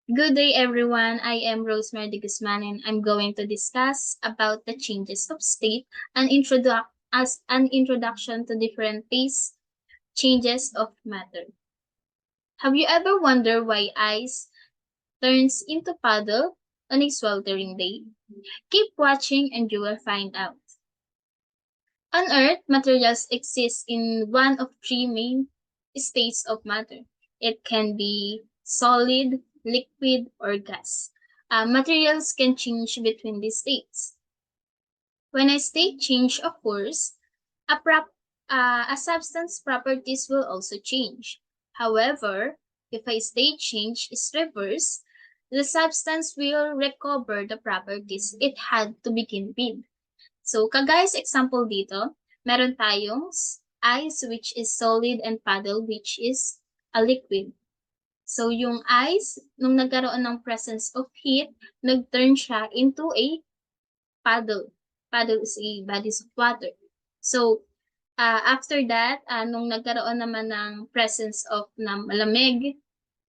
Good day, everyone. I am Rosemary de Guzman, and I'm going to discuss about the changes of state and as an introduction to different phase changes of matter. Have you ever wondered why ice turns into puddle on a sweltering day? Keep watching and you will find out. On Earth, materials exist in one of three main states of matter. It can be solid, liquid, or gas. Materials can change between these states. When a state change occurs, a substance properties will also change. However, if a state change is reversed, the substance will recover the properties it had to begin with. So, kagaya sa example dito, meron tayong ice which is solid and paddle which is a liquid. So, yung ice, nung nagkaroon ng presence of heat, nag-turn siya into a paddle. Paddle is a bodies of water. So, after that, nung nagkaroon naman ng presence of ng malamig,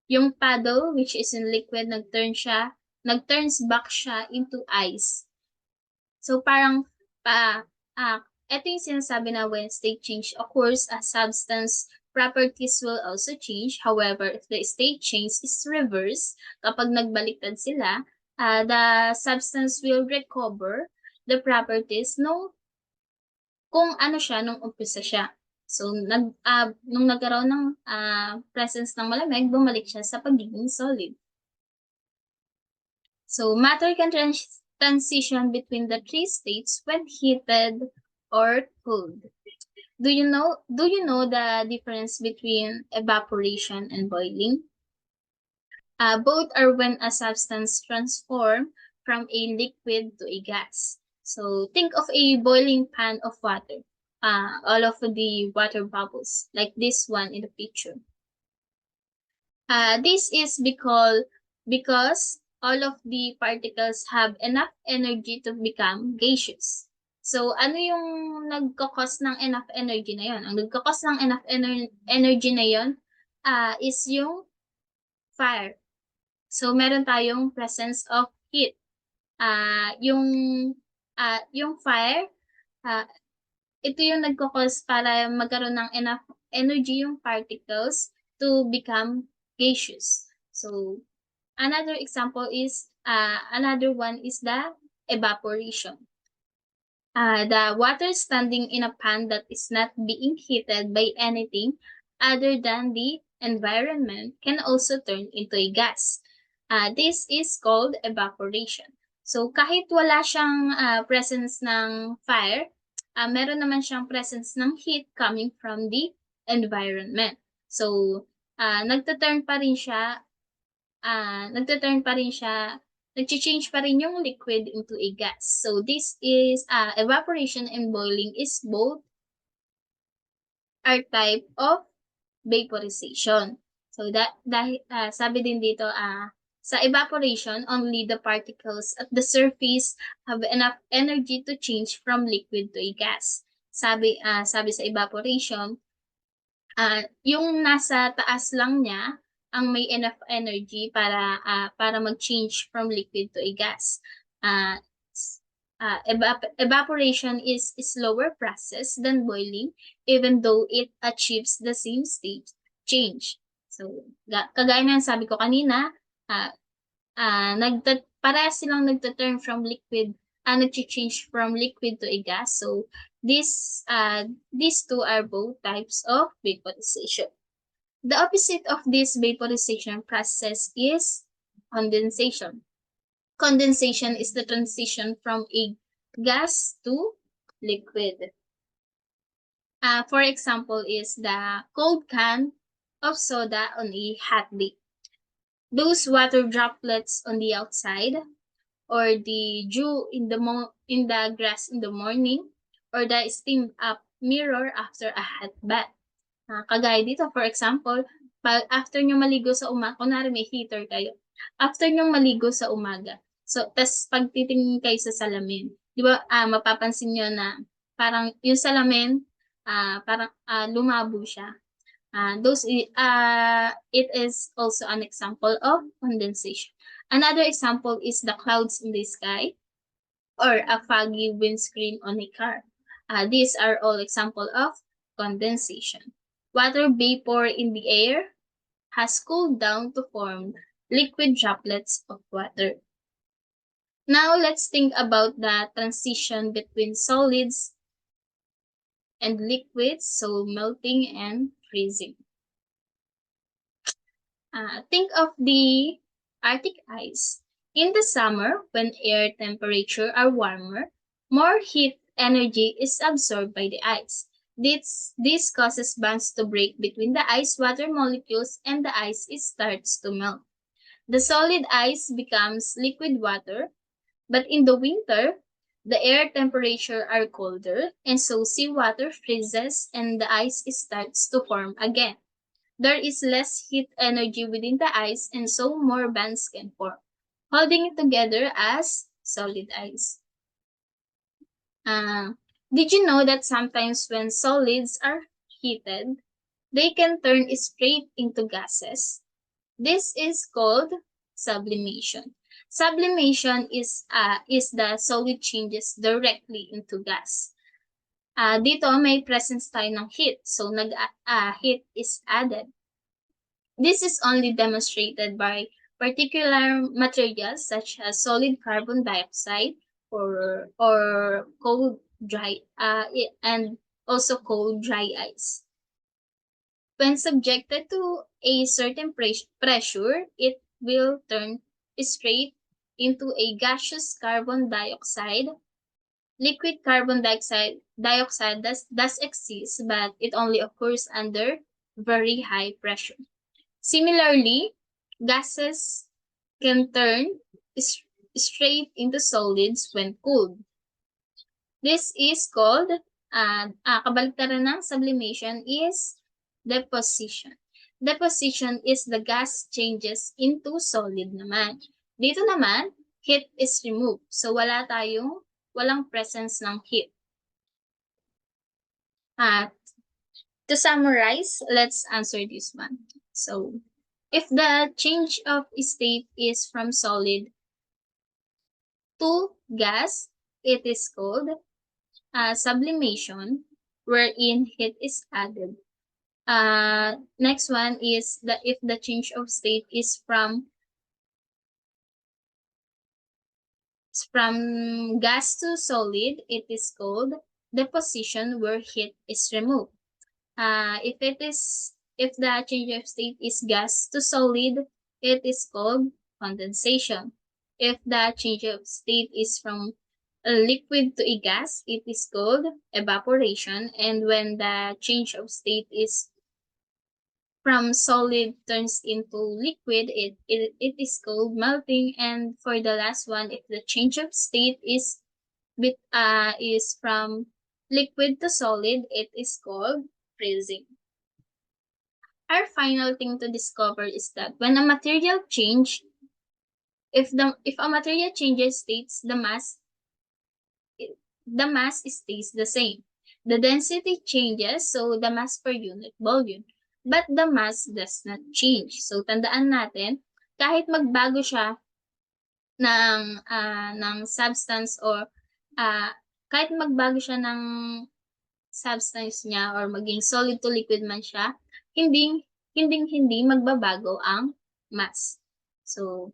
yung paddle which is in liquid, nag-turns back siya into ice. So, parang ito yung sinasabi na when state change occurs, a substance properties will also change. However, if the state change is reverse, kapag nagbaliktad sila, the substance will recover the properties kung ano siya nung umpisa siya. So, nung nagkaroon ng presence ng malamig, bumalik siya sa pagiging solid. So, matter can transition between the three states when heated or cooled. Do you know the difference between evaporation and boiling? Both are when a substance transforms from a liquid to a gas. So think of a boiling pan of water. All of the water bubbles, like this one in the picture. This is because all of the particles have enough energy to become gaseous. So, ano yung nagkakos ng enough energy na yon? Ang nagkakos ng enough energy na yon is yung fire. So, meron tayong presence of heat. Yung fire, ito yung nagkakos para magkaroon ng enough energy yung particles to become gaseous. So, another one is the evaporation. The water standing in a pan that is not being heated by anything other than the environment can also turn into a gas. This is called evaporation. So, kahit wala siyang presence ng fire, meron naman siyang presence ng heat coming from the environment. So, nagte-turn pa rin siya, nag-change pa rin yung liquid into a gas. So, this is, evaporation and boiling is both are type of vaporization. So, dahil, sabi din dito, sa evaporation, only the particles at the surface have enough energy to change from liquid to a gas. Sabi sa evaporation, yung nasa taas lang niya ang may enough energy para mag-change from liquid to a gas. Evaporation is a slower process than boiling, even though it achieves the same state change. So, kagaya ng sabi ko kanina, parehas silang nagta-turn from liquid, nag-change from liquid to a gas. So, these two are both types of vaporization. The opposite of this vaporization process is condensation. Condensation is the transition from a gas to liquid. For example is the cold can of soda on a hot day. Those water droplets on the outside, or the dew in the grass in the morning, or the steamed up mirror after a hot bath. Kagaya dito, for example, after nyo maligo sa umaga, kunwari may heater kayo, after nyo maligo sa umaga, so, tas pag titingin kayo sa salamin, di ba, mapapansin nyo na parang yung salamin, parang lumabo siya. It is also an example of condensation. Another example is the clouds in the sky or a foggy windscreen on a car. These are all example of condensation. Water vapor in the air has cooled down to form liquid droplets of water. Now let's think about the transition between solids and liquids, so melting and freezing. Think of the Arctic ice. In the summer, when air temperature are warmer, more heat energy is absorbed by the ice. This causes bonds to break between the ice water molecules and the ice starts to melt. The solid ice becomes liquid water, but in the winter, the air temperature are colder and so seawater freezes and the ice starts to form again. There is less heat energy within the ice and so more bands can form, holding it together as solid ice. Uh, did you know that sometimes when solids are heated, they can turn straight into gases? This is called sublimation. Sublimation is the solid changes directly into gas. Dito may presence tayo ng heat, so heat is added. This is only demonstrated by particular materials such as solid carbon dioxide or cold dry and also cold dry ice. When subjected to a certain pressure, it will turn straight into a gaseous carbon dioxide. Liquid carbon dioxide does exist, but it only occurs under very high pressure. Similarly, gases can turn straight into solids when cooled. This is called, kabaligtaran ng sublimation is deposition. Deposition is the gas changes into solid naman. Dito naman, heat is removed. So walang presence ng heat. To summarize, let's answer this one. So, if the change of state is from solid to gas, it is called sublimation, wherein heat is added. Next one is if the change of state is from gas to solid, it is called deposition, where heat is removed. If the change of state is gas to solid, it is called condensation. If the change of state is from a liquid to a gas, it is called evaporation. And when the change of state is from solid turns into liquid, it is called melting. And for the last one, if the change of state is from liquid to solid, it is called freezing. Our final thing to discover is that when a material change, if a material changes states, the mass stays the same. The density changes, so the mass per unit volume. But the mass does not change. So tandaan natin, kahit magbago siya ng substance or kahit magbago siya ng substance niya or maging solid to liquid man siya, hindi magbabago ang mass. So,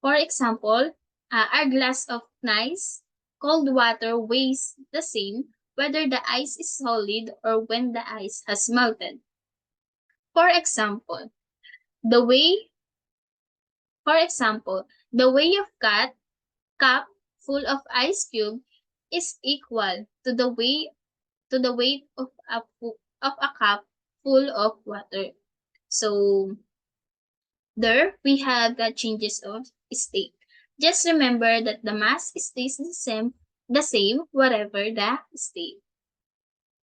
for example, our glass of nice cold water weighs the same whether the ice is solid or when the ice has melted. For example, the way of cup full of ice cube is equal to the weight of a cup full of water. So there we have the changes of state. Just remember that the mass stays the same whatever the state.